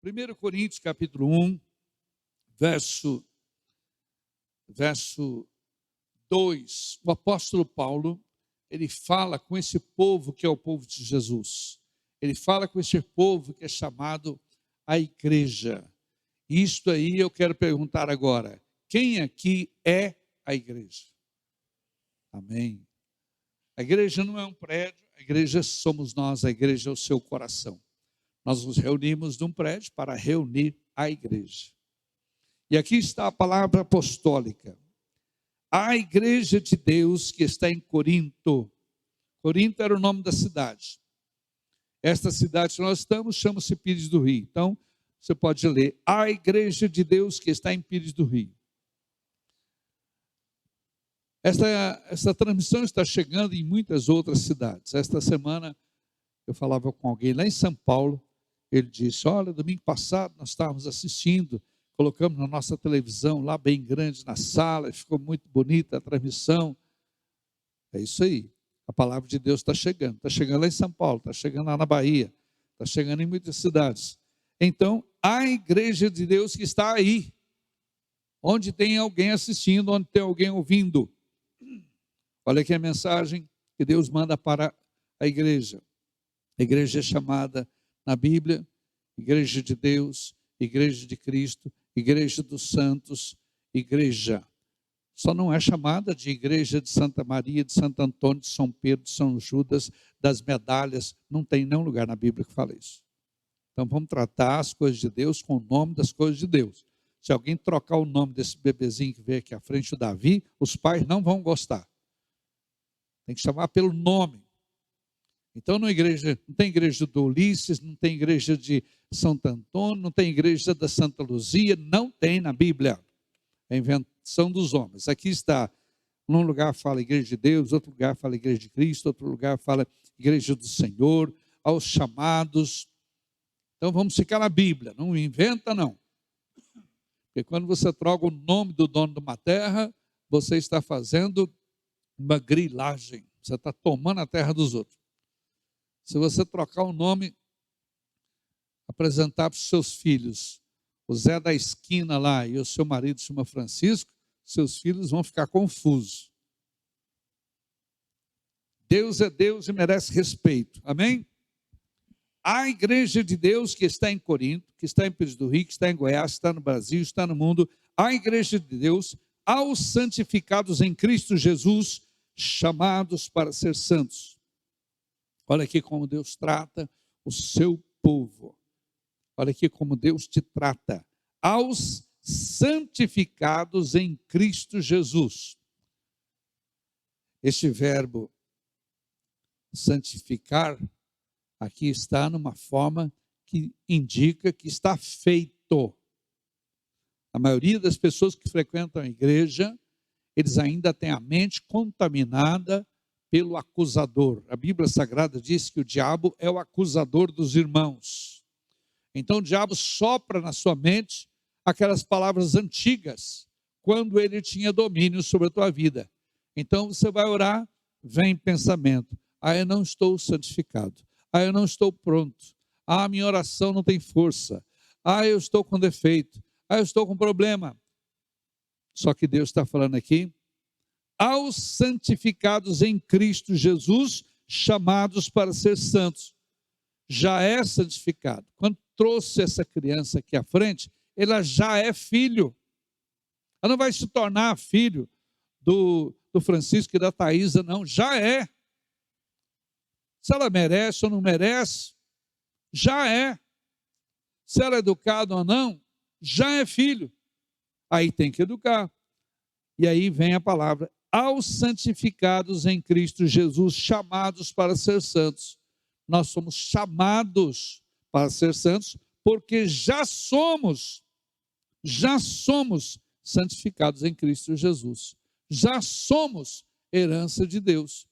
1 Coríntios capítulo 1, verso 2, o apóstolo Paulo, ele fala com esse povo que é o povo de Jesus. Ele fala com esse povo que é chamado a igreja. Isto aí eu quero perguntar agora, quem aqui é a igreja? Amém. A igreja não é um prédio, a igreja somos nós, a igreja é o seu coração. Nós nos reunimos num prédio para reunir a igreja. E aqui está a palavra apostólica. A igreja de Deus que está em Corinto. Corinto era o nome da cidade. Esta cidade que nós estamos chama-se Pires do Rio. Então, você pode ler, a igreja de Deus que está em Pires do Rio. Essa transmissão está chegando em muitas outras cidades. Esta semana, eu falava com alguém lá em São Paulo, ele disse, olha, domingo passado nós estávamos assistindo, colocamos na nossa televisão, lá bem grande na sala, ficou muito bonita a transmissão. É isso aí, a palavra de Deus está chegando lá em São Paulo, está chegando lá na Bahia, está chegando em muitas cidades. Então, a igreja de Deus que está aí, onde tem alguém assistindo, onde tem alguém ouvindo. Olha aqui a mensagem que Deus manda para a igreja. A igreja é chamada na Bíblia, igreja de Deus, igreja de Cristo, igreja dos santos, igreja. Só não é chamada de igreja de Santa Maria, de Santo Antônio, de São Pedro, de São Judas, das medalhas. Não tem nenhum lugar na Bíblia que fale isso. Então vamos tratar as coisas de Deus com o nome das coisas de Deus. Se alguém trocar o nome desse bebezinho que veio aqui à frente, o Davi, os pais não vão gostar. Tem que chamar pelo nome. Então não tem igreja do Ulisses, não tem igreja de Santo Antônio, não tem igreja da Santa Luzia, não tem na Bíblia. É invenção dos homens. Aqui está, num lugar fala igreja de Deus, outro lugar fala igreja de Cristo, outro lugar fala igreja do Senhor, aos chamados. Então vamos ficar na Bíblia, não inventa não. Porque quando você troca o nome do dono de uma terra, você está fazendo uma grilagem, você está tomando a terra dos outros. Se você trocar o nome, apresentar para os seus filhos, o Zé da esquina lá e o seu marido chama Francisco, seus filhos vão ficar confusos. Deus é Deus e merece respeito, amém? A igreja de Deus que está em Corinto, que está em Pires do Rio, que está em Goiás, está no Brasil, está no mundo, a igreja de Deus, aos santificados em Cristo Jesus, chamados para ser santos. Olha aqui como Deus trata o seu povo. Olha aqui como Deus te trata. Aos santificados em Cristo Jesus. Este verbo santificar, aqui está numa forma que indica que está feito. A maioria das pessoas que frequentam a igreja, eles ainda têm a mente contaminada pelo acusador. A Bíblia Sagrada diz que o diabo é o acusador dos irmãos. Então o diabo sopra na sua mente aquelas palavras antigas, quando ele tinha domínio sobre a tua vida. Então você vai orar, vem pensamento, eu não estou santificado, eu não estou pronto, minha oração não tem força, eu estou com defeito, eu estou com problema. Só que Deus está falando aqui, aos santificados em Cristo Jesus, chamados para ser santos. Já é santificado. Quando trouxe essa criança aqui à frente, ela já é filho. Ela não vai se tornar filho do Francisco e da Thaisa, não. Já é. Se ela merece ou não merece, já é. Se ela é educada ou não, já é filho. Aí tem que educar. E aí vem a palavra, aos santificados em Cristo Jesus, chamados para ser santos. Nós somos chamados para ser santos, porque já somos santificados em Cristo Jesus. Já somos herança de Deus.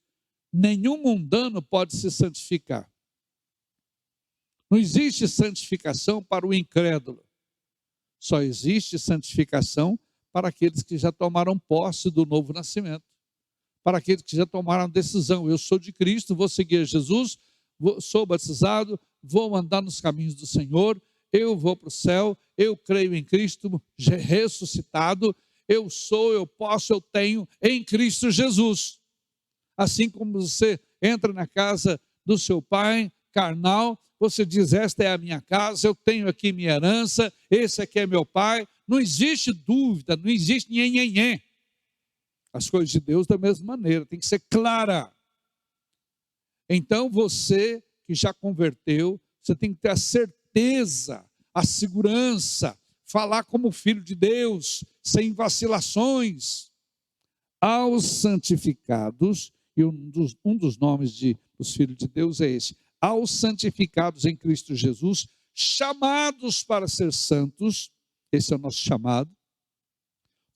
Nenhum mundano pode se santificar. Não existe santificação para o incrédulo. Só existe santificação para aqueles que já tomaram posse do novo nascimento. Para aqueles que já tomaram decisão. Eu sou de Cristo, vou seguir Jesus, sou batizado, vou andar nos caminhos do Senhor, eu vou para o céu, eu creio em Cristo ressuscitado, eu sou, eu posso, eu tenho em Cristo Jesus. Assim como você entra na casa do seu pai carnal, você diz, esta é a minha casa, eu tenho aqui minha herança, esse aqui é meu pai. Não existe dúvida, não existe nhenhenhé. As coisas de Deus da mesma maneira, tem que ser clara. Então você que já converteu, você tem que ter a certeza, a segurança, falar como filho de Deus, sem vacilações. Aos santificados, e um dos nomes dos filhos de Deus é esse, aos santificados em Cristo Jesus, chamados para ser santos, esse é o nosso chamado,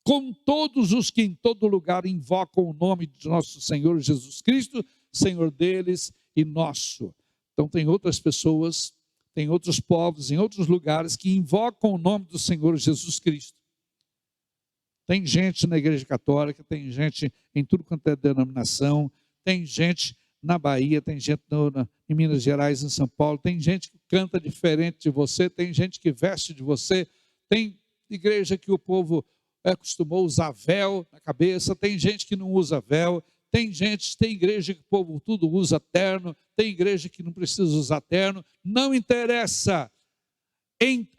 com todos os que em todo lugar invocam o nome de nosso Senhor Jesus Cristo, Senhor deles e nosso. Então tem outras pessoas, tem outros povos, em outros lugares que invocam o nome do Senhor Jesus Cristo. Tem gente na igreja católica, tem gente em tudo quanto é denominação, tem gente na Bahia, tem gente em Minas Gerais, em São Paulo, tem gente que canta diferente de você, tem gente que veste de você, tem igreja que o povo acostumou a usar véu na cabeça, tem gente que não usa véu, tem igreja que o povo tudo usa terno, tem igreja que não precisa usar terno, não interessa.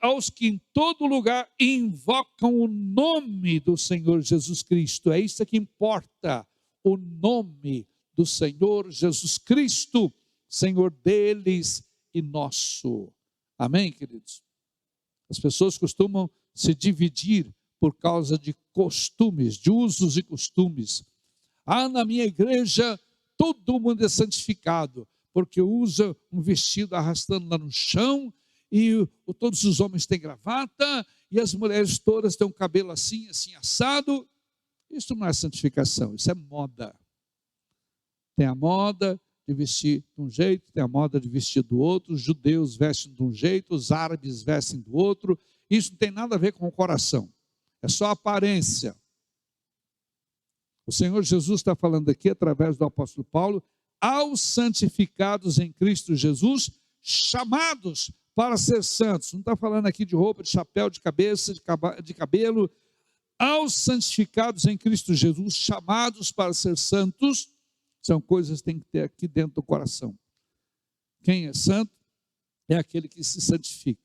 Aos que em todo lugar invocam o nome do Senhor Jesus Cristo, é isso que importa, o nome do Senhor Jesus Cristo, Senhor deles e nosso. Amém, queridos? As pessoas costumam se dividir por causa de costumes, de usos e costumes. Na minha igreja todo mundo é santificado, porque usa um vestido arrastando lá no chão, e todos os homens têm gravata, e as mulheres todas têm um cabelo assim, assim, assado. Isso não é santificação, isso é moda. Tem a moda de vestir de um jeito, tem a moda de vestir do outro, os judeus vestem de um jeito, os árabes vestem do outro. Isso não tem nada a ver com o coração, é só aparência. O Senhor Jesus está falando aqui, através do apóstolo Paulo, aos santificados em Cristo Jesus, chamados para ser santos. Não está falando aqui de roupa, de chapéu, de cabeça, de cabelo. Aos santificados em Cristo Jesus, chamados para ser santos, são coisas que tem que ter aqui dentro do coração. Quem é santo é aquele que se santifica.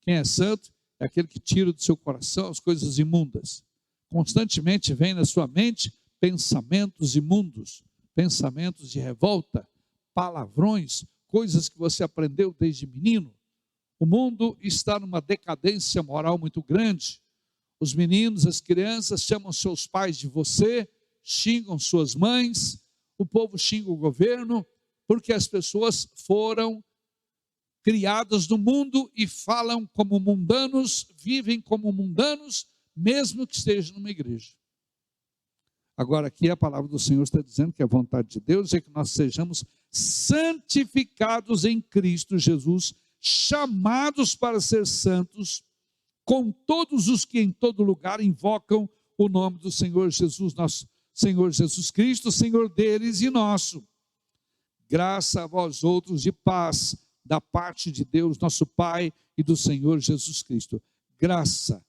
Quem é santo é aquele que tira do seu coração as coisas imundas. Constantemente vem na sua mente pensamentos imundos, pensamentos de revolta, palavrões, coisas que você aprendeu desde menino. O mundo está numa decadência moral muito grande. Os meninos, as crianças chamam seus pais de você, xingam suas mães, o povo xinga o governo, porque as pessoas foram criadas no mundo e falam como mundanos, vivem como mundanos, mesmo que estejam numa igreja. Agora aqui a palavra do Senhor está dizendo que a vontade de Deus é que nós sejamos santificados em Cristo Jesus, chamados para ser santos, com todos os que em todo lugar invocam o nome do Senhor Jesus, nosso Senhor Jesus Cristo, Senhor deles e nosso. Graça a vós outros e paz da parte de Deus, nosso Pai, e do Senhor Jesus Cristo. Graça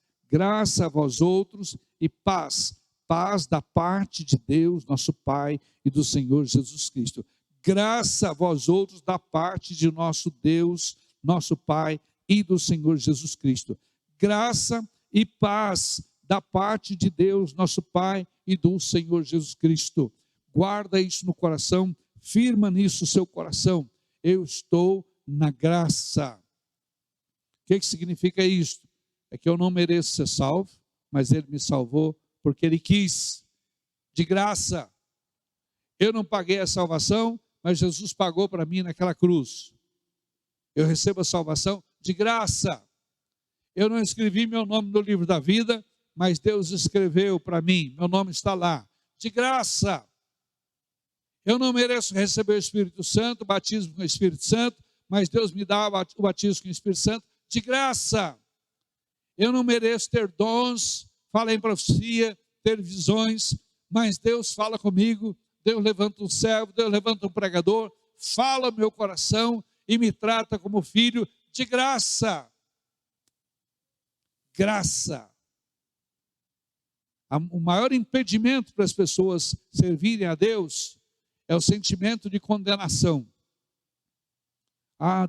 a vós outros e paz da parte de Deus, nosso Pai, e do Senhor Jesus Cristo. Graça a vós outros da parte de nosso Deus, nosso Pai, e do Senhor Jesus Cristo. Graça e paz da parte de Deus, nosso Pai, e do Senhor Jesus Cristo. Guarda isso no coração, firma nisso o seu coração. Eu estou na graça. O que significa isso? É que eu não mereço ser salvo, mas Ele me salvou porque Ele quis, de graça. Eu não paguei a salvação, mas Jesus pagou para mim naquela cruz. Eu recebo a salvação de graça. Eu não escrevi meu nome no livro da vida, mas Deus escreveu para mim, meu nome está lá, de graça. Eu não mereço receber o Espírito Santo, o batismo com o Espírito Santo, mas Deus me dá o batismo com o Espírito Santo, de graça. Eu não mereço ter dons, falar em profecia, ter visões, mas Deus fala comigo, Deus levanta um servo, Deus levanta um pregador, fala no meu coração e me trata como filho, de graça. graça. O maior impedimento para as pessoas servirem a Deus é o sentimento de condenação.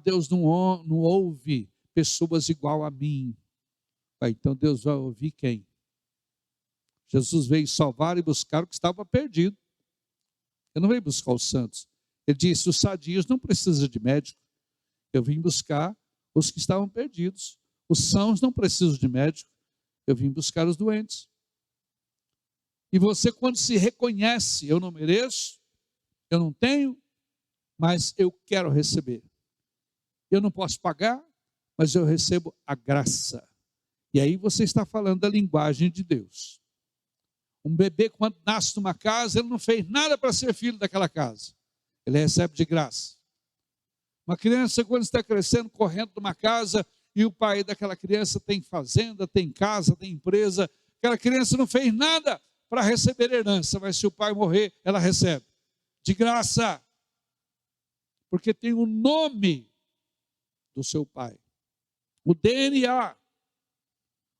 Deus não ouve pessoas igual a mim. Então Deus vai ouvir quem? Jesus veio salvar e buscar o que estava perdido. Ele não veio buscar os santos. Ele disse, os sadios não precisam de médico. Eu vim buscar os que estavam perdidos. Os sãos não precisam de médico. Eu vim buscar os doentes. E você, quando se reconhece, eu não mereço, eu não tenho, mas eu quero receber. Eu não posso pagar, mas eu recebo a graça. E aí você está falando da linguagem de Deus. Um bebê, quando nasce numa casa, ele não fez nada para ser filho daquela casa. Ele recebe de graça. Uma criança, quando está crescendo, correndo numa casa, e o pai daquela criança tem fazenda, tem casa, tem empresa, aquela criança não fez nada para receber herança, mas se o pai morrer, ela recebe de graça, porque tem o nome do seu pai, o DNA.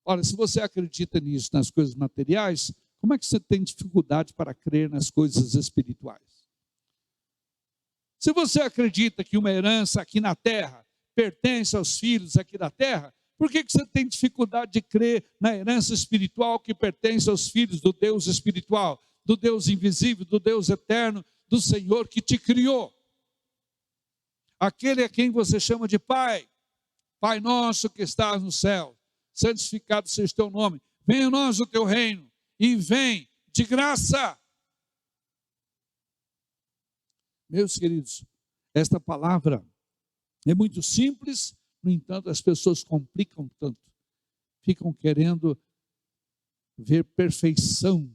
Olha, se você acredita nisso, nas coisas materiais, como é que você tem dificuldade para crer nas coisas espirituais? Se você acredita que uma herança aqui na terra pertence aos filhos aqui da terra, por que você tem dificuldade de crer na herança espiritual que pertence aos filhos do Deus espiritual, do Deus invisível, do Deus eterno, do Senhor que te criou? Aquele a quem você chama de Pai. Pai nosso que estás no céu, santificado seja o teu nome. Venha a nós o teu reino e vem de graça. Meus queridos, esta palavra é muito simples, no entanto, as pessoas complicam tanto. Ficam querendo ver perfeição.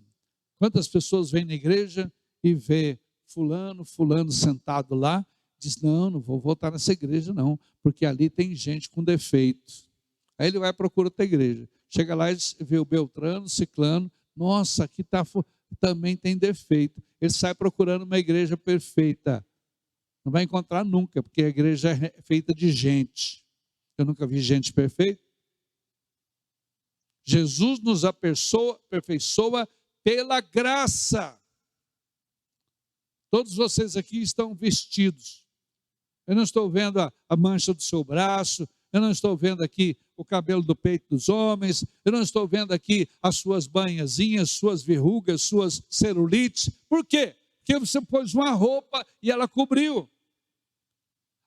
Quantas pessoas vêm na igreja e vê fulano sentado lá, diz, não vou voltar nessa igreja não, porque ali tem gente com defeito. Aí ele vai procurar outra igreja. Chega lá e vê o Beltrano, Ciclano, nossa, aqui também tem defeito. Ele sai procurando uma igreja perfeita. Não vai encontrar nunca, porque a igreja é feita de gente. Eu nunca vi gente perfeita. Jesus nos aperfeiçoa pela graça. Todos vocês aqui estão vestidos. Eu não estou vendo a mancha do seu braço, eu não estou vendo aqui o cabelo do peito dos homens, eu não estou vendo aqui as suas banhazinhas, suas verrugas, suas celulites. Por quê? Porque você pôs uma roupa e ela cobriu.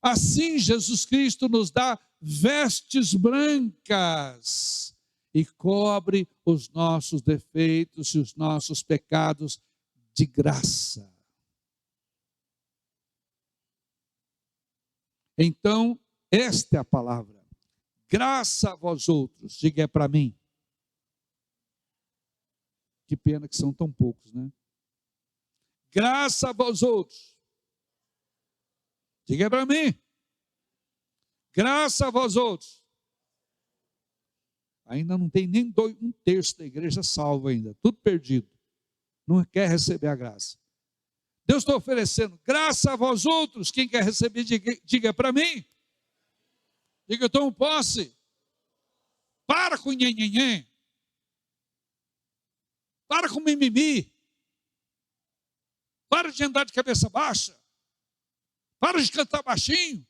Assim Jesus Cristo nos dá vestes brancas e cobre os nossos defeitos e os nossos pecados de graça. Então, esta é a palavra. Graça a vós outros, diga é para mim. Que pena que são tão poucos, né? Graça a vós outros. Diga é para mim. Graça a vós outros. Ainda não tem nem um terço da igreja salvo ainda, tudo perdido. Não quer receber a graça. Deus está oferecendo graça a vós outros. Quem quer receber, diga para mim. Diga, eu tomo posse. Para com nhenhenhen. Para com mimimi. Para de andar de cabeça baixa. Para de cantar baixinho.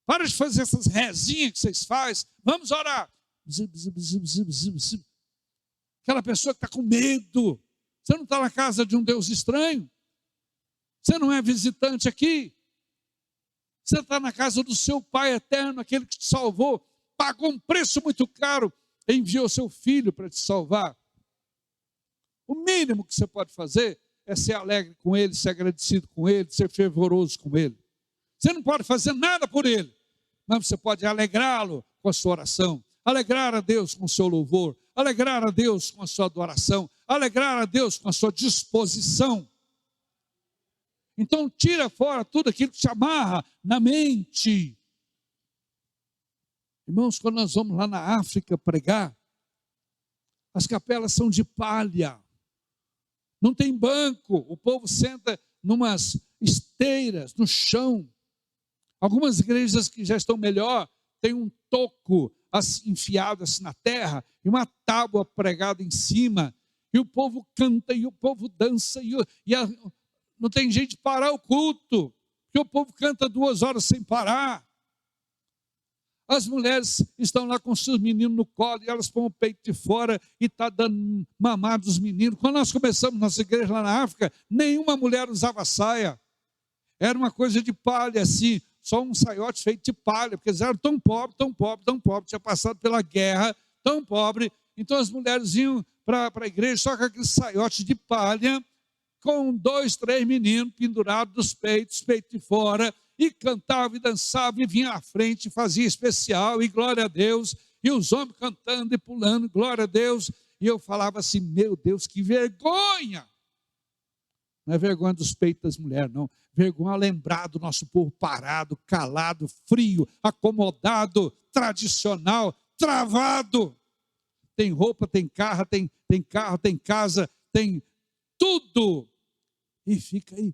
Para de fazer essas rezinhas que vocês fazem. Vamos orar. Aquela pessoa que está com medo. Você não está na casa de um Deus estranho. Você não é visitante aqui. Você está na casa do seu Pai eterno, aquele que te salvou, pagou um preço muito caro, enviou seu Filho para te salvar. O mínimo que você pode fazer é ser alegre com Ele, ser agradecido com Ele, ser fervoroso com Ele. Você não pode fazer nada por Ele, mas você pode alegrá-lo com a sua oração, alegrar a Deus com o seu louvor, alegrar a Deus com a sua adoração, alegrar a Deus com a sua disposição. Então tira fora tudo aquilo que te amarra na mente. Irmãos, quando nós vamos lá na África pregar, as capelas são de palha. Não tem banco, o povo senta numas esteiras, no chão. Algumas igrejas que já estão melhor, tem um toco assim, enfiado assim na terra, e uma tábua pregada em cima, e o povo canta, e o povo dança, não tem jeito de parar o culto, porque o povo canta 2 horas sem parar. As mulheres estão lá com seus meninos no colo, e elas põem o peito de fora, e está dando mamar dos meninos. Quando nós começamos nossa igreja lá na África, nenhuma mulher usava saia, era uma coisa de palha assim, só um saiote feito de palha, porque eles eram tão pobres, tão pobres, tão pobres, tinha passado pela guerra, tão pobre. Então as mulheres iam para a igreja só com aquele saiote de palha, com 2, 3 meninos pendurados dos peitos, peito de fora, e cantava e dançava, e vinha à frente, fazia especial, e glória a Deus, e os homens cantando e pulando, glória a Deus. E eu falava assim, meu Deus, que vergonha! Não é vergonha dos peitos das mulheres, não. Vergonha lembrar do nosso povo parado, calado, frio, acomodado, tradicional, travado. Tem roupa, tem carro, tem casa, tem tudo. E fica aí.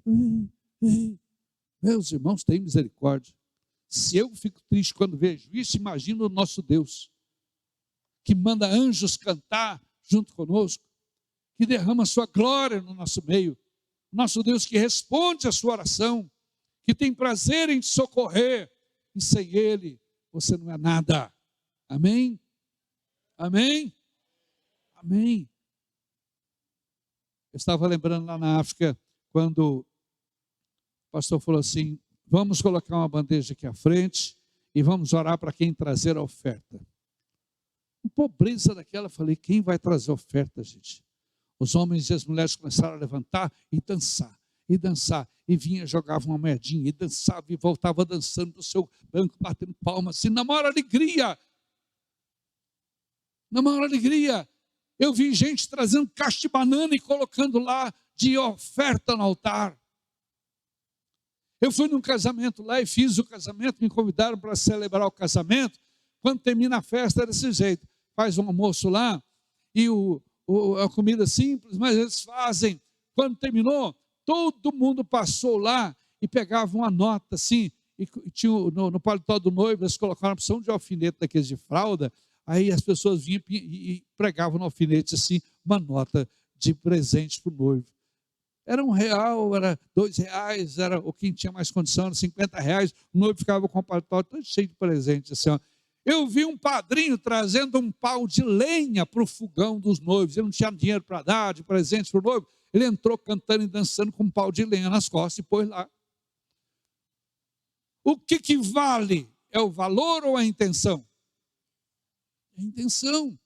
Meus irmãos, tem misericórdia. Se eu fico triste quando vejo isso, imagina o nosso Deus, que manda anjos cantar junto conosco, que derrama sua glória no nosso meio. Nosso Deus que responde a sua oração, que tem prazer em te socorrer, e sem Ele você não é nada. Amém? Amém? Amém. Eu estava lembrando lá na África, quando o pastor falou assim, vamos colocar uma bandeja aqui à frente, e vamos orar para quem trazer a oferta. Com pobreza daquela, eu falei, quem vai trazer a oferta, gente? Os homens e as mulheres começaram a levantar e dançar, e vinha, jogava uma moedinha, e dançava, e voltava dançando do seu banco, batendo palmas, assim, na maior alegria. Na maior alegria. Eu vi gente trazendo caixa de banana e colocando lá de oferta no altar. Eu fui num casamento lá e fiz o casamento, me convidaram para celebrar o casamento. Quando termina a festa, é desse jeito. Faz um almoço lá, e a comida simples, mas eles fazem. Quando terminou, todo mundo passou lá e pegava uma nota assim, e tinha no paletó do noivo, eles colocaram uma opção de alfinete daqueles de fralda, aí as pessoas vinham e pregavam no alfinete assim, uma nota de presente para o noivo. Era R$1, era R$2, era, ou quem tinha mais condição, era R$50, o noivo ficava com o paletó todo cheio de presentes assim, ó. Eu vi um padrinho trazendo um pau de lenha para o fogão dos noivos. Ele não tinha dinheiro para dar de presentes para o noivo. Ele entrou cantando e dançando com um pau de lenha nas costas e pôs lá. O que vale? É o valor ou a intenção? É a intenção.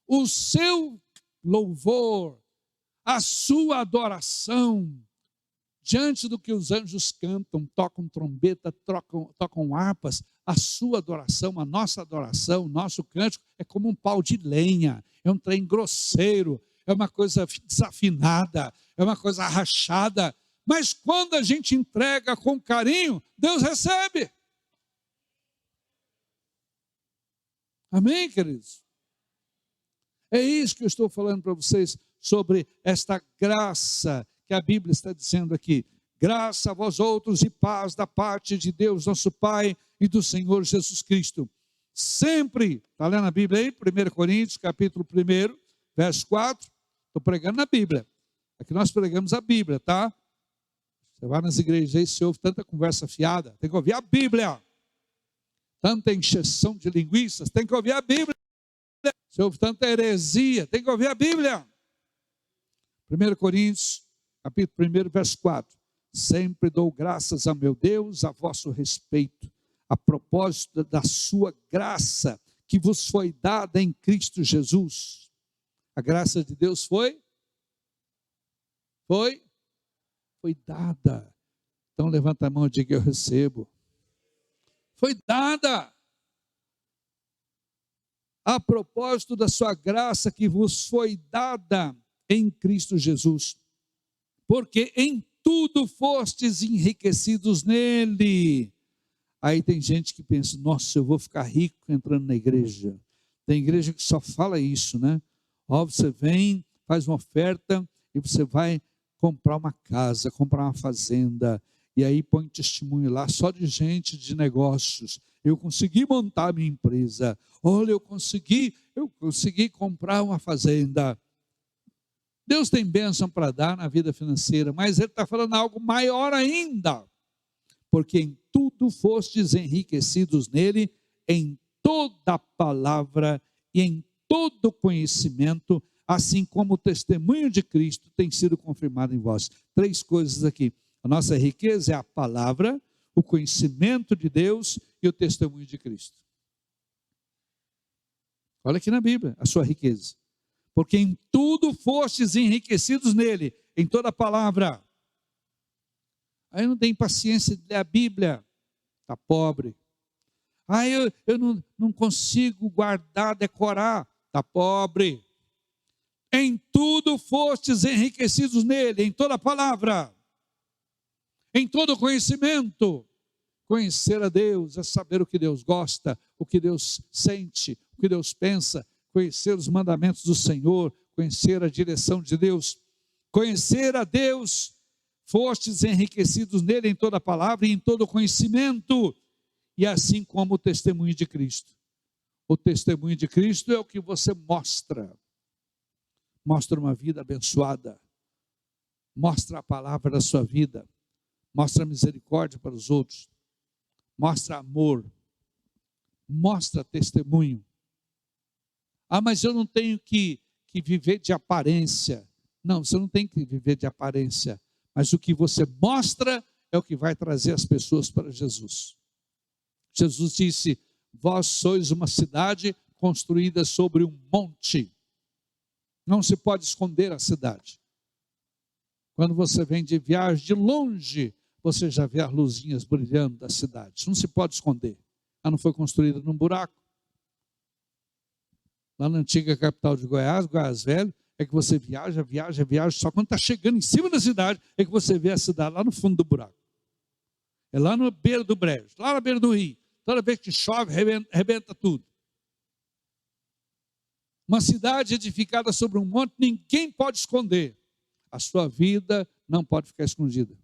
O seu louvor, a sua adoração, diante do que os anjos cantam, tocam trombeta, tocam harpas, a sua adoração, a nossa adoração, o nosso cântico é como um pau de lenha, é um trem grosseiro, é uma coisa desafinada, é uma coisa rachada, mas quando a gente entrega com carinho, Deus recebe. Amém, queridos? É isso que eu estou falando para vocês sobre esta graça que a Bíblia está dizendo aqui. Graça a vós outros e paz da parte de Deus, nosso Pai, e do Senhor Jesus Cristo. Sempre, está lendo a Bíblia aí? 1 Coríntios, capítulo 1, verso 4. Estou pregando na Bíblia. Aqui nós pregamos a Bíblia, tá? Você vai nas igrejas aí, você ouve tanta conversa fiada. Tem que ouvir a Bíblia. Tanta encheção de linguiças, tem que ouvir a Bíblia. Você ouve tanta heresia, tem que ouvir a Bíblia. 1 Coríntios, capítulo 1, verso 4. Sempre dou graças a meu Deus a vosso respeito, a propósito da sua graça que vos foi dada em Cristo Jesus. A graça de Deus foi dada. Então levanta a mão e diga, eu recebo. Foi dada. A propósito da sua graça que vos foi dada em Cristo Jesus. Porque em tudo fostes enriquecidos nele. Aí tem gente que pensa, nossa, eu vou ficar rico entrando na igreja. Tem igreja que só fala isso, né? Ó, você vem, faz uma oferta e você vai comprar uma casa, comprar uma fazenda. E aí põe testemunho lá só de gente de negócios. eu consegui montar a minha empresa. Olha, eu consegui comprar uma fazenda. Deus tem bênção para dar na vida financeira, mas Ele está falando algo maior ainda. Porque em tudo fostes enriquecidos nele, em toda palavra e em todo conhecimento, assim como o testemunho de Cristo tem sido confirmado em vós. 3 coisas aqui. A nossa riqueza é a palavra, o conhecimento de Deus e o testemunho de Cristo. Olha aqui na Bíblia, a sua riqueza. Porque em tudo fostes enriquecidos nele, em toda palavra. Aí não tem paciência de ler a Bíblia, está pobre. Aí eu não consigo guardar, decorar, está pobre. Em tudo fostes enriquecidos nele, em toda palavra, em todo conhecimento. Conhecer a Deus é saber o que Deus gosta, o que Deus sente, o que Deus pensa, conhecer os mandamentos do Senhor, conhecer a direção de Deus. Conhecer a Deus, fostes enriquecidos nele em toda palavra e em todo conhecimento, e assim como o testemunho de Cristo. O testemunho de Cristo é o que você mostra. Mostra uma vida abençoada, mostra a palavra da sua vida, mostra misericórdia para os outros, mostra amor, mostra testemunho. Ah, mas eu não tenho que viver de aparência. Não, você não tem que viver de aparência, mas o que você mostra é o que vai trazer as pessoas para Jesus. Jesus disse: vós sois uma cidade construída sobre um monte. Não se pode esconder a cidade. Quando você vem de viagem, de longe, você já vê as luzinhas brilhando da cidade. Não se pode esconder. Ela não foi construída num buraco. Lá na antiga capital de Goiás, Goiás Velho, é que você viaja, só quando está chegando em cima da cidade, é que você vê a cidade lá no fundo do buraco. É lá na beira do brejo, lá na beira do rio. Toda vez que chove, rebenta tudo. Uma cidade edificada sobre um monte, ninguém pode esconder. A sua vida não pode ficar escondida.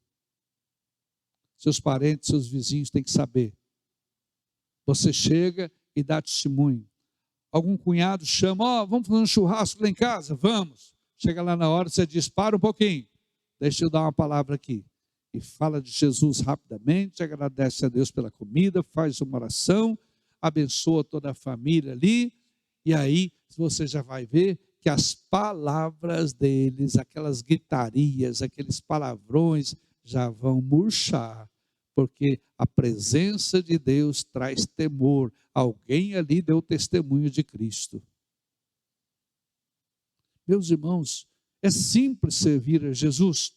Seus parentes, seus vizinhos têm que saber. Você chega e dá testemunho. Algum cunhado chama: vamos fazer um churrasco lá em casa? Vamos. Chega lá na hora, você diz: para um pouquinho, deixa eu dar uma palavra aqui. E fala de Jesus rapidamente, agradece a Deus pela comida, faz uma oração, abençoa toda a família ali, e aí você já vai ver que as palavras deles, aquelas gritarias, aqueles palavrões, já vão murchar, porque a presença de Deus traz temor. Alguém ali deu testemunho de Cristo. Meus irmãos, é simples servir a Jesus,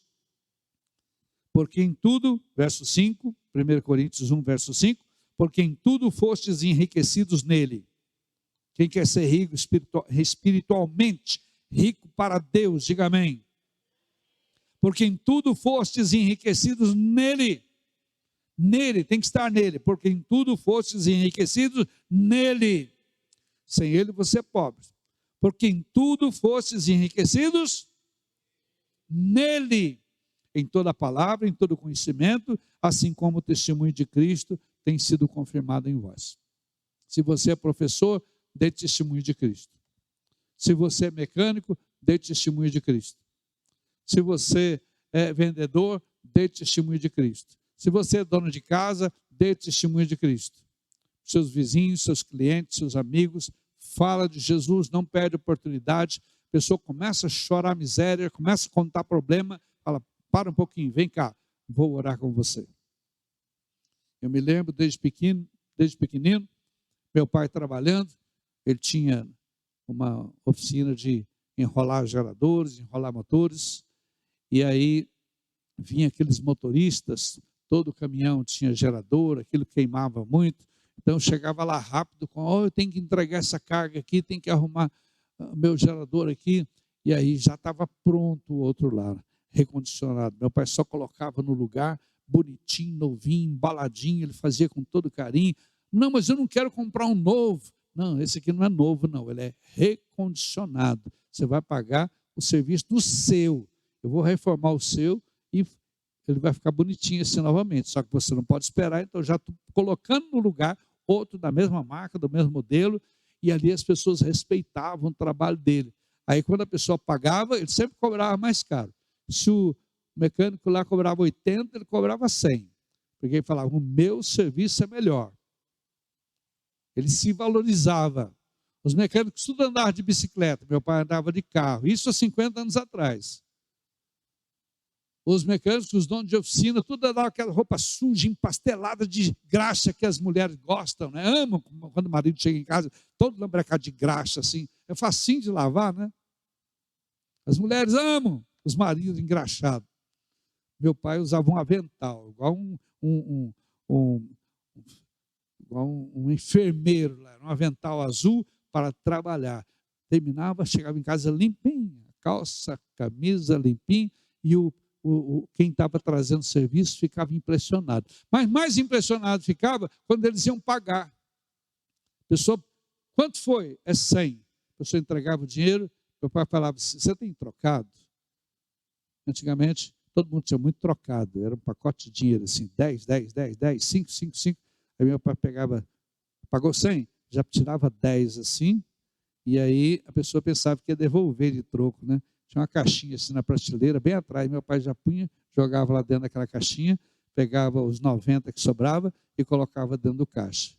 porque em tudo, verso 5, 1 Coríntios 1, verso 5, porque em tudo fostes enriquecidos nele. Quem quer ser rico espiritualmente, rico para Deus, diga amém. Porque em tudo fostes enriquecidos nele. Nele, tem que estar nele, porque em tudo fostes enriquecidos nele. Sem ele você é pobre. Porque em tudo fostes enriquecidos nele. Em toda palavra, em todo conhecimento, assim como o testemunho de Cristo tem sido confirmado em vós. Se você é professor, dê testemunho de Cristo. Se você é mecânico, dê testemunho de Cristo. Se você é vendedor, dê testemunho de Cristo. Se você é dono de casa, dê testemunho de Cristo. Seus vizinhos, seus clientes, seus amigos, fala de Jesus, não perde oportunidade. A pessoa começa a chorar miséria, começa a contar problema, fala: para um pouquinho, vem cá, vou orar com você. Eu me lembro desde pequenino, meu pai trabalhando, ele tinha uma oficina de enrolar geradores, enrolar motores, e aí vinha aqueles motoristas, todo caminhão tinha gerador, aquilo queimava muito, então eu chegava lá rápido, eu tenho que entregar essa carga aqui, tenho que arrumar meu gerador aqui, e aí já estava pronto o outro lado, recondicionado. Meu pai só colocava no lugar, bonitinho, novinho, embaladinho, ele fazia com todo carinho. Não, mas eu não quero comprar um novo. Não, esse aqui não é novo, não, ele é recondicionado. Você vai pagar o serviço do seu. Eu vou reformar o seu e ele vai ficar bonitinho assim novamente. Só que você não pode esperar, então eu já estou colocando no lugar outro da mesma marca, do mesmo modelo, e ali as pessoas respeitavam o trabalho dele. Aí quando a pessoa pagava, ele sempre cobrava mais caro. Se o mecânico lá cobrava 80, ele cobrava 100. Porque ele falava, o meu serviço é melhor. Ele se valorizava. Os mecânicos tudo andavam de bicicleta, meu pai andava de carro. Isso há 50 anos atrás. Os mecânicos, os donos de oficina, tudo andava aquela roupa suja, empastelada de graxa que as mulheres gostam, né? Amam quando o marido chega em casa, todo lambrecado de graxa, assim. É facinho de lavar, né? As mulheres amam os maridos engraxados. Meu pai usava um avental, igual um enfermeiro, um avental azul para trabalhar. Terminava, chegava em casa limpinho, calça, camisa limpinho, e quem estava trazendo serviço ficava impressionado. Mas mais impressionado ficava quando eles iam pagar. A pessoa, quanto foi? É 100. A pessoa entregava o dinheiro, meu pai falava, você tem trocado? Antigamente, todo mundo tinha muito trocado, era um pacote de dinheiro assim, 10, 10, 10, 10, 5, 5, 5. Aí meu pai pegava, pagou 100, já tirava 10 assim, e aí a pessoa pensava que ia devolver de troco, né? Tinha uma caixinha assim na prateleira, bem atrás, meu pai já punha, jogava lá dentro daquela caixinha, pegava os 90 que sobrava e colocava dentro do caixa.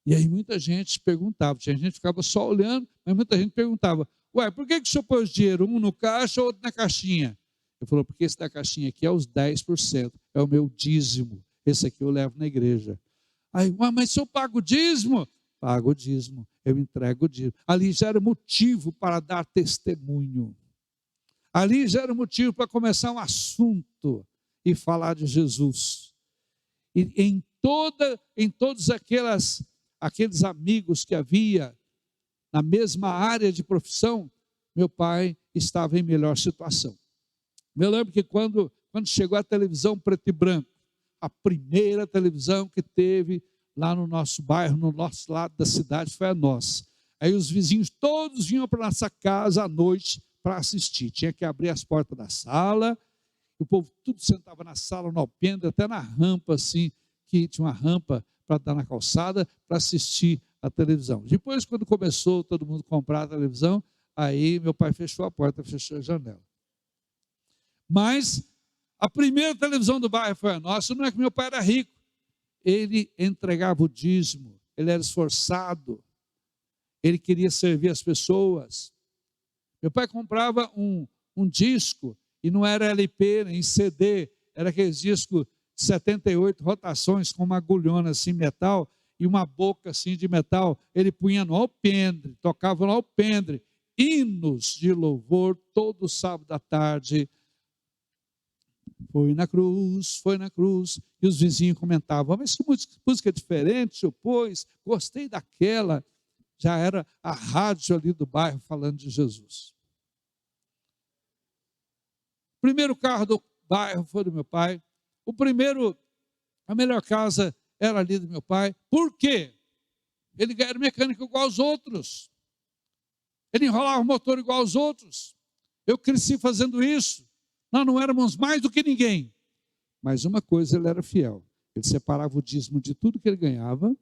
E aí muita gente perguntava, tinha gente que ficava só olhando, mas muita gente perguntava, ué, por que o senhor pôs dinheiro, um no caixa, outro na caixinha? Ele falou, porque esse da caixinha aqui é os 10%, é o meu dízimo, esse aqui eu levo na igreja. Aí, mas se eu pago o dízimo? Pago o dízimo, eu entrego o dízimo. Ali já era motivo para dar testemunho. Ali já era motivo para começar um assunto e falar de Jesus. E em todos aqueles amigos que havia na mesma área de profissão, meu pai estava em melhor situação. Eu lembro que quando chegou a televisão preto e branco, a primeira televisão que teve lá no nosso bairro, no nosso lado da cidade, foi a nossa. Aí os vizinhos todos vinham para a nossa casa à noite para assistir. Tinha que abrir as portas da sala, o povo tudo sentava na sala, no alpendre, até na rampa, assim, que tinha uma rampa para dar na calçada, para assistir a televisão. Depois, quando começou todo mundo a comprar a televisão, aí meu pai fechou a porta, fechou a janela. Mas a primeira televisão do bairro foi a nossa. Não é que meu pai era rico, ele entregava o dízimo, ele era esforçado, ele queria servir as pessoas. Meu pai comprava um disco, e não era LP, nem CD, era aqueles discos de 78 rotações, com uma agulhona assim, metal, e uma boca assim de metal. Ele punha no alpendre, tocava no alpendre, hinos de louvor, todo sábado à tarde. Foi na cruz, e os vizinhos comentavam, mas que música diferente, senhor pôs, gostei daquela. Já era a rádio ali do bairro falando de Jesus. O primeiro carro do bairro foi do meu pai. A melhor casa era ali do meu pai. Por quê? Ele era mecânico igual aos outros. Ele enrolava o motor igual aos outros. Eu cresci fazendo isso. Nós não éramos mais do que ninguém. Mas uma coisa, ele era fiel. Ele separava o dízimo de tudo que ele ganhava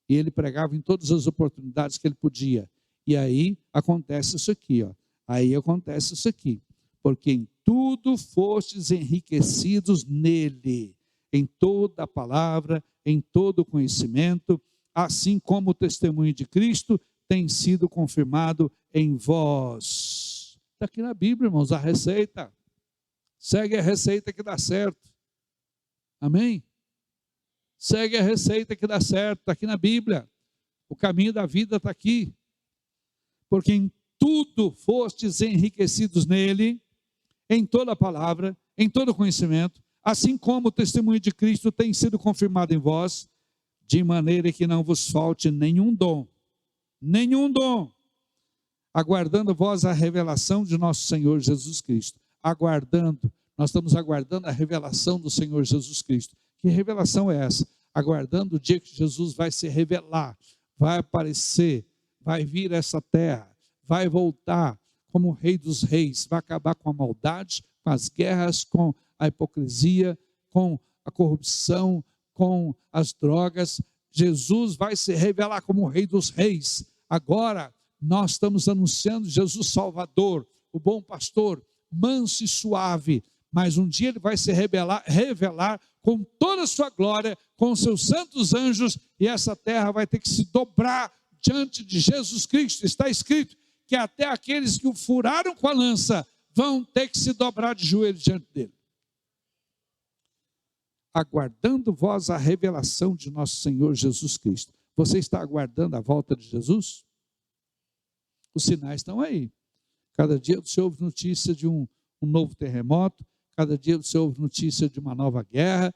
e ele pregava em todas as oportunidades que ele podia. E aí acontece isso aqui, ó. Aí acontece isso aqui. Porque em tudo fostes enriquecidos nele, em toda a palavra, em todo o conhecimento, assim como o testemunho de Cristo tem sido confirmado em vós. Está aqui na Bíblia, irmãos, a receita. Segue a receita que dá certo. Amém? Segue a receita que dá certo, está aqui na Bíblia. O caminho da vida está aqui. Porque em tudo fostes enriquecidos nele, em toda a palavra, em todo o conhecimento, assim como o testemunho de Cristo tem sido confirmado em vós, de maneira que não vos falte nenhum dom, aguardando vós a revelação de nosso Senhor Jesus Cristo. Nós estamos aguardando a revelação do Senhor Jesus Cristo. Que revelação é essa? Aguardando o dia que Jesus vai se revelar, vai aparecer, vai vir a essa terra, vai voltar como o Rei dos Reis, vai acabar com a maldade, com as guerras, com a hipocrisia, com a corrupção, com as drogas. Jesus vai se revelar como o Rei dos Reis. Agora, nós estamos anunciando Jesus Salvador, o bom pastor, manso e suave. Mas um dia ele vai se revelar com toda a sua glória, com seus santos anjos, e essa terra vai ter que se dobrar diante de Jesus Cristo. Está escrito que até aqueles que o furaram com a lança vão ter que se dobrar de joelhos diante dele. Aguardando vós a revelação de nosso Senhor Jesus Cristo. Você está aguardando a volta de Jesus? Os sinais estão aí. Cada dia você ouve notícia de um novo terremoto, cada dia você ouve notícia de uma nova guerra.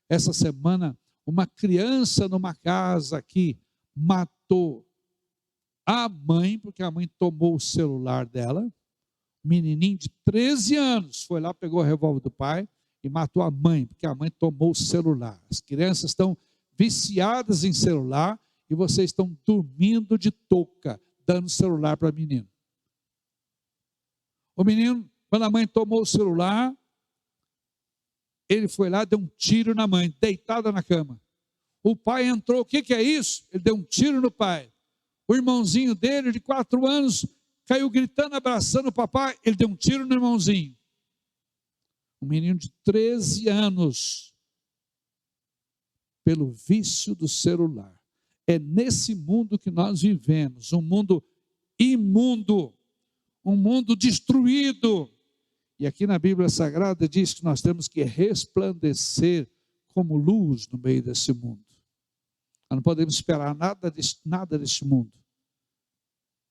Essa semana, uma criança numa casa aqui matou a mãe, porque a mãe tomou o celular dela. Menininho de 13 anos foi lá, pegou o revólver do pai e matou a mãe, porque a mãe tomou o celular. As crianças estão viciadas em celular e vocês estão dormindo de touca, dando celular para o menino. O menino, quando a mãe tomou o celular, ele foi lá, deu um tiro na mãe, deitada na cama. O pai entrou, o que é isso? Ele deu um tiro no pai. O irmãozinho dele, de 4 anos, caiu gritando, abraçando o papai, ele deu um tiro no irmãozinho. Um menino de 13 anos, pelo vício do celular. É nesse mundo que nós vivemos, um mundo imundo, um mundo destruído. E aqui na Bíblia Sagrada diz que nós temos que resplandecer como luz no meio desse mundo. Nós não podemos esperar nada deste mundo.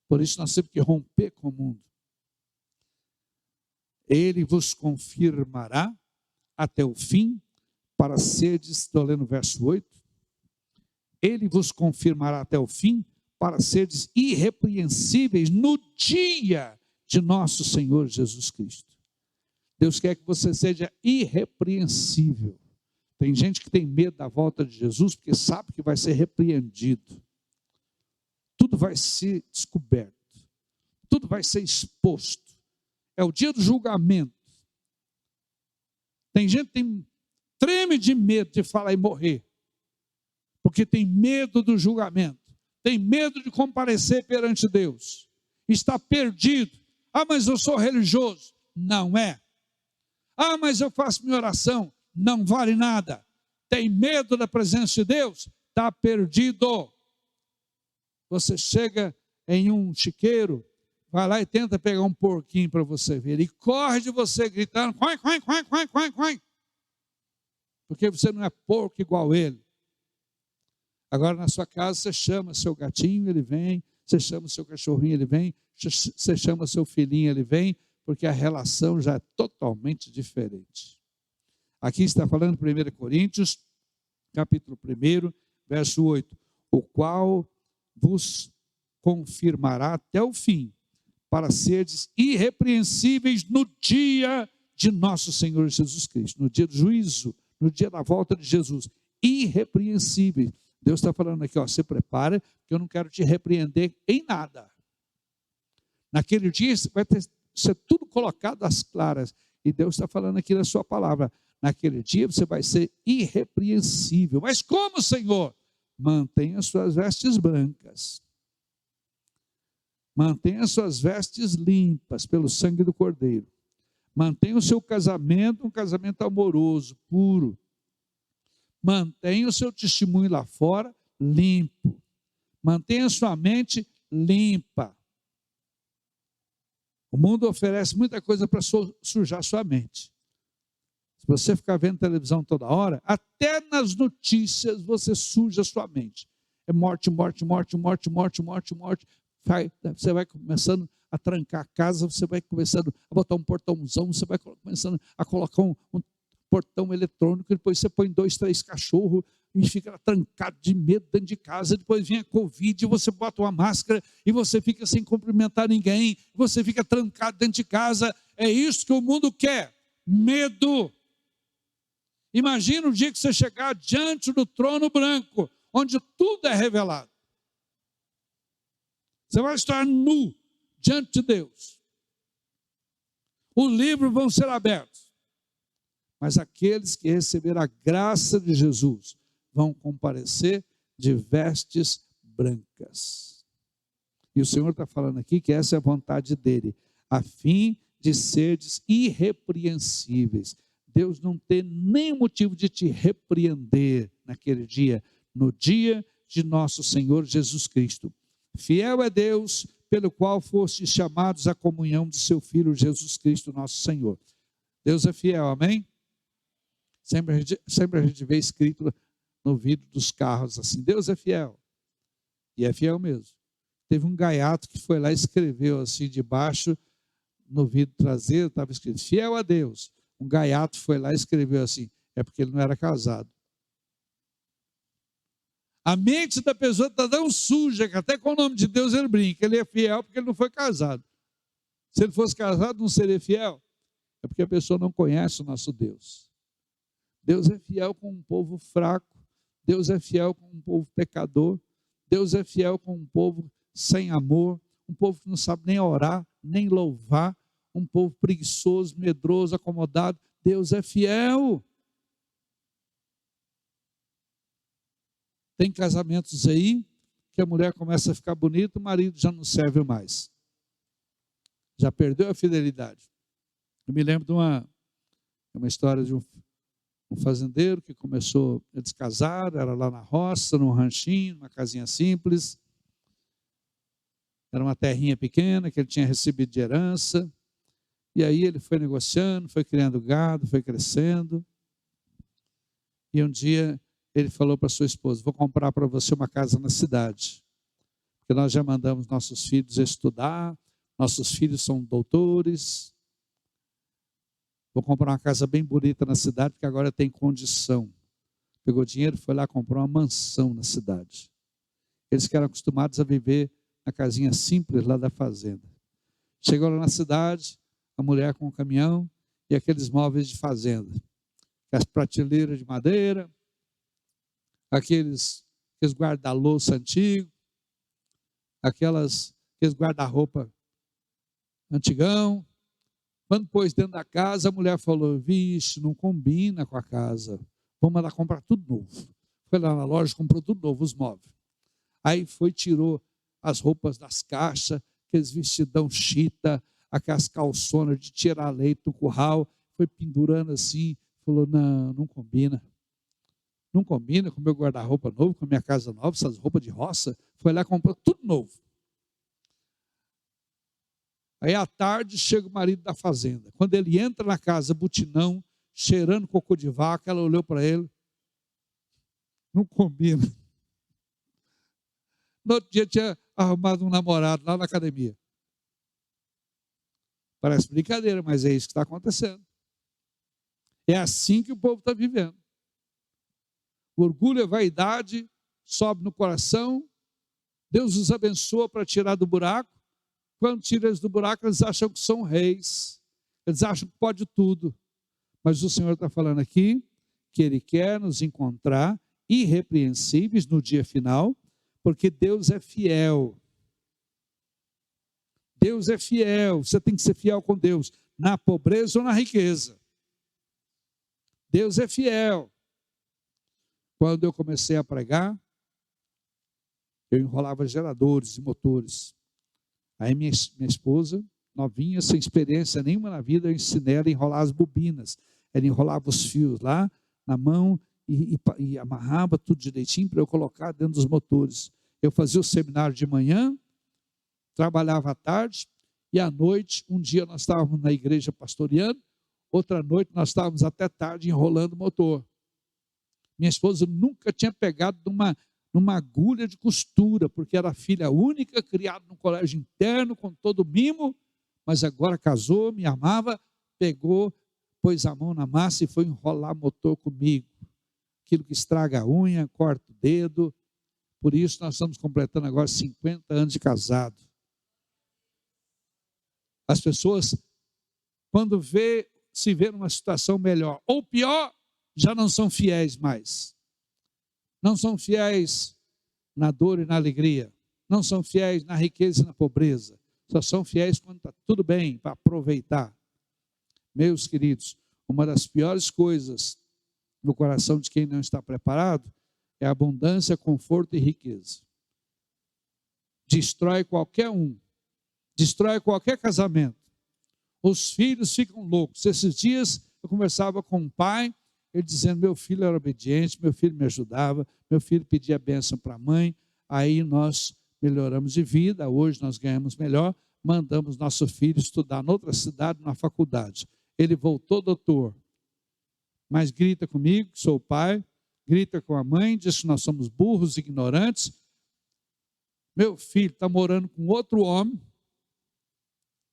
Por isso nós temos que romper com o mundo. Ele vos confirmará até o fim, para seres, estou lendo o verso 8, ele vos confirmará até o fim, para seres irrepreensíveis no dia de nosso Senhor Jesus Cristo. Deus quer que você seja irrepreensível. Tem gente que tem medo da volta de Jesus, porque sabe que vai ser repreendido. Tudo vai ser descoberto. Tudo vai ser exposto. É o dia do julgamento. Tem gente que treme de medo de falar e morrer, porque tem medo do julgamento, tem medo de comparecer perante Deus, está perdido. Ah, mas eu sou religioso. Não é. Ah, mas eu faço minha oração. Não vale nada. Tem medo da presença de Deus? Está perdido. Você chega em um chiqueiro, vai lá e tenta pegar um porquinho para você ver. Ele corre de você gritando, coin, coin, coin, coin, coin, coin. Porque você não é porco igual ele. Agora na sua casa você chama seu gatinho, ele vem. Você chama seu cachorrinho, ele vem. Você chama seu filhinho, ele vem. Porque a relação já é totalmente diferente. Aqui está falando 1 Coríntios, capítulo 1, verso 8. O qual vos confirmará até o fim, para seres irrepreensíveis no dia de nosso Senhor Jesus Cristo, no dia do juízo, no dia da volta de Jesus, irrepreensíveis. Deus está falando aqui, ó, se prepara, que eu não quero te repreender em nada. Naquele dia vai ser tudo colocado às claras, e Deus está falando aqui na sua palavra, naquele dia você vai ser irrepreensível. Mas como, Senhor? Mantenha suas vestes brancas. Mantenha suas vestes limpas pelo sangue do Cordeiro. Mantenha o seu casamento um casamento amoroso, puro. Mantenha o seu testemunho lá fora limpo. Mantenha sua mente limpa. O mundo oferece muita coisa para sujar sua mente. Se você ficar vendo televisão toda hora, até nas notícias você suja sua mente. É morte, morte, morte, morte, morte, morte, morte. Você vai começando a trancar a casa, você vai começando a botar um portãozão, você vai começando a colocar um portão eletrônico, depois você põe 2, 3 cachorros e fica trancado de medo dentro de casa, depois vem a Covid, você bota uma máscara e você fica sem cumprimentar ninguém, você fica trancado dentro de casa. É isso que o mundo quer, medo. Imagina o dia que você chegar diante do trono branco, onde tudo é revelado. Você vai estar nu diante de Deus. Os livros vão ser abertos. Mas aqueles que receberam a graça de Jesus vão comparecer de vestes brancas. E o Senhor está falando aqui que essa é a vontade dele, a fim de seres irrepreensíveis. Deus não tem nem motivo de te repreender naquele dia, no dia de nosso Senhor Jesus Cristo. Fiel é Deus, pelo qual fostes chamados à comunhão de seu Filho Jesus Cristo, nosso Senhor. Deus é fiel, amém? Sempre a gente vê escrito no vidro dos carros assim, Deus é fiel. E é fiel mesmo. Teve um gaiato que foi lá e escreveu assim debaixo, no vidro traseiro, estava escrito, fiel a Deus. Um gaiato foi lá e escreveu assim, é porque ele não era casado. A mente da pessoa está tão suja que até com o nome de Deus ele brinca. Ele é fiel porque ele não foi casado. Se ele fosse casado, não seria fiel. É porque a pessoa não conhece o nosso Deus. Deus é fiel com um povo fraco. Deus é fiel com um povo pecador. Deus é fiel com um povo sem amor. Um povo que não sabe nem orar, nem louvar. Um povo preguiçoso, medroso, acomodado. Deus é fiel. Tem casamentos aí que a mulher começa a ficar bonita, o marido já não serve mais. Já perdeu a fidelidade. Eu me lembro de uma história de um fazendeiro que começou a descasar, era lá na roça, num ranchinho, numa casinha simples. Era uma terrinha pequena que ele tinha recebido de herança. E aí ele foi negociando, foi criando gado, foi crescendo. E um dia ele falou para sua esposa, vou comprar para você uma casa na cidade. Porque nós já mandamos nossos filhos estudar, nossos filhos são doutores. Vou comprar uma casa bem bonita na cidade, porque agora tem condição. Pegou dinheiro, foi lá, comprou uma mansão na cidade. Eles que eram acostumados a viver na casinha simples lá da fazenda. Chegou lá na cidade, a mulher com o caminhão e aqueles móveis de fazenda. As prateleiras de madeira, aqueles guarda-louça antigos, aqueles guarda-roupa antigão. Quando pôs dentro da casa, a mulher falou, vixe, não combina com a casa, vamos mandar comprar tudo novo. Foi lá na loja, comprou tudo novo, os móveis. Aí foi, tirou as roupas das caixas, aqueles vestidão chita, aquelas calçonas de tirar leite do curral, foi pendurando assim, falou, não combina. Não combina com o meu guarda-roupa novo, com a minha casa nova, essas roupas de roça. Foi lá e comprou tudo novo. Aí à tarde chega o marido da fazenda. Quando ele entra na casa, butinão, cheirando cocô de vaca, ela olhou para ele. Não combina. No outro dia tinha arrumado um namorado lá na academia. Parece brincadeira, mas é isso que está acontecendo. É assim que o povo está vivendo. O orgulho e a vaidade sobe no coração. Deus os abençoa para tirar do buraco. Quando tira eles do buraco, eles acham que são reis. Eles acham que pode tudo. Mas o Senhor está falando aqui que Ele quer nos encontrar irrepreensíveis no dia final, porque Deus é fiel. Deus é fiel. Você tem que ser fiel com Deus, na pobreza ou na riqueza. Deus é fiel. Quando eu comecei a pregar, eu enrolava geradores e motores. Aí minha esposa, novinha, sem experiência nenhuma na vida, eu ensinei ela a enrolar as bobinas. Ela enrolava os fios lá na mão e amarrava tudo direitinho para eu colocar dentro dos motores. Eu fazia o seminário de manhã, trabalhava à tarde, e à noite, um dia nós estávamos na igreja pastoreando, outra noite nós estávamos até tarde enrolando o motor. Minha esposa nunca tinha pegado numa agulha de costura, porque era filha única, criada num colégio interno, com todo mimo, mas agora casou, me amava, pegou, pôs a mão na massa e foi enrolar motor comigo. Aquilo que estraga a unha, corta o dedo. Por isso nós estamos completando agora 50 anos de casado. As pessoas, quando se vê numa situação melhor ou pior, já não são fiéis mais. Não são fiéis na dor e na alegria. Não são fiéis na riqueza e na pobreza. Só são fiéis quando está tudo bem, para aproveitar. Meus queridos, uma das piores coisas no coração de quem não está preparado é abundância, conforto e riqueza. Destrói qualquer um, destrói qualquer casamento. Os filhos ficam loucos. Esses dias eu conversava com um pai, ele dizendo, meu filho era obediente, meu filho me ajudava, meu filho pedia bênção para a mãe, aí nós melhoramos de vida, hoje nós ganhamos melhor, mandamos nosso filho estudar noutra cidade, na faculdade. Ele voltou doutor, mas grita comigo, que sou o pai, grita com a mãe, diz que nós somos burros, ignorantes. Meu filho está morando com outro homem,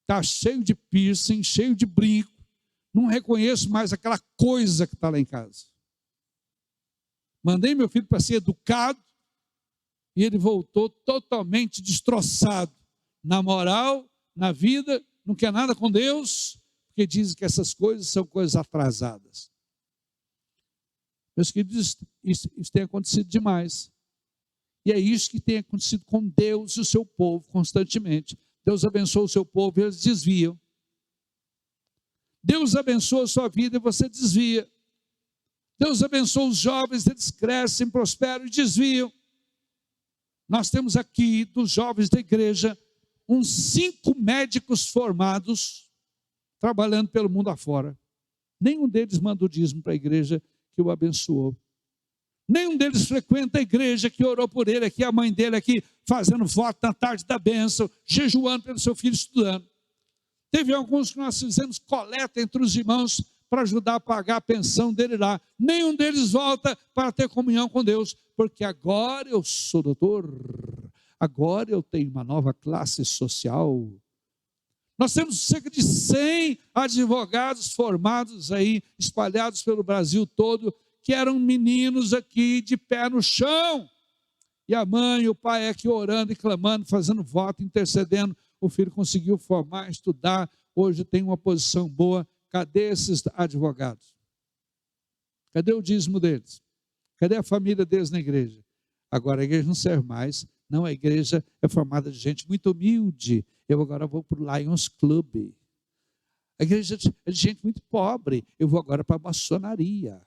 está cheio de piercing, cheio de brinco, não reconheço mais aquela coisa que está lá em casa. Mandei meu filho para ser educado e ele voltou totalmente destroçado na moral, na vida, não quer nada com Deus, porque dizem que essas coisas são coisas atrasadas. Meus queridos, isso tem acontecido demais. E é isso que tem acontecido com Deus e o seu povo constantemente. Deus abençoa o seu povo e eles desviam. Deus abençoa a sua vida e você desvia. Deus abençoa os jovens, eles crescem, prosperam e desviam. Nós temos aqui, dos jovens da igreja, uns 5 médicos formados, trabalhando pelo mundo afora. Nenhum deles manda o dízimo para a igreja que o abençoou. Nenhum deles frequenta a igreja que orou por ele aqui, a mãe dele aqui, fazendo voto na tarde da bênção, jejuando pelo seu filho estudando. Teve alguns que nós fizemos coleta entre os irmãos para ajudar a pagar a pensão dele lá. Nenhum deles volta para ter comunhão com Deus, porque agora eu sou doutor, agora eu tenho uma nova classe social. Nós temos cerca de 100 advogados formados aí, espalhados pelo Brasil todo, que eram meninos aqui de pé no chão. E a mãe e o pai aqui orando e clamando, fazendo voto, intercedendo. O filho conseguiu formar, estudar, hoje tem uma posição boa. Cadê esses advogados? Cadê o dízimo deles? Cadê a família deles na igreja? Agora a igreja não serve mais. Não, a igreja é formada de gente muito humilde. Eu agora vou para o Lions Club. A igreja é de gente muito pobre. Eu vou agora para a maçonaria.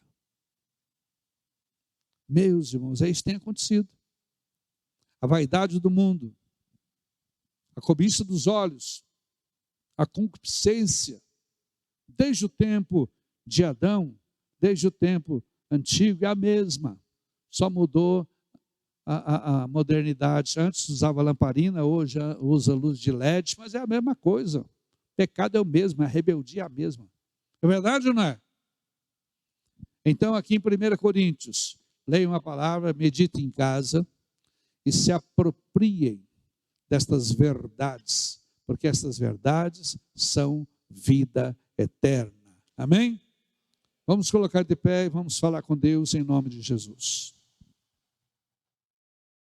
Meus irmãos, é isso que tem acontecido. A vaidade do mundo, a cobiça dos olhos, a concupiscência, desde o tempo de Adão, desde o tempo antigo, é a mesma. Só mudou a modernidade. Antes usava lamparina, hoje usa luz de LED, mas é a mesma coisa. O pecado é o mesmo, a rebeldia é a mesma. É verdade ou não é? Então, aqui em 1 Coríntios, leiam a palavra, meditem em casa e se apropriem destas verdades, porque estas verdades são vida eterna. Amém? Vamos colocar de pé e vamos falar com Deus em nome de Jesus.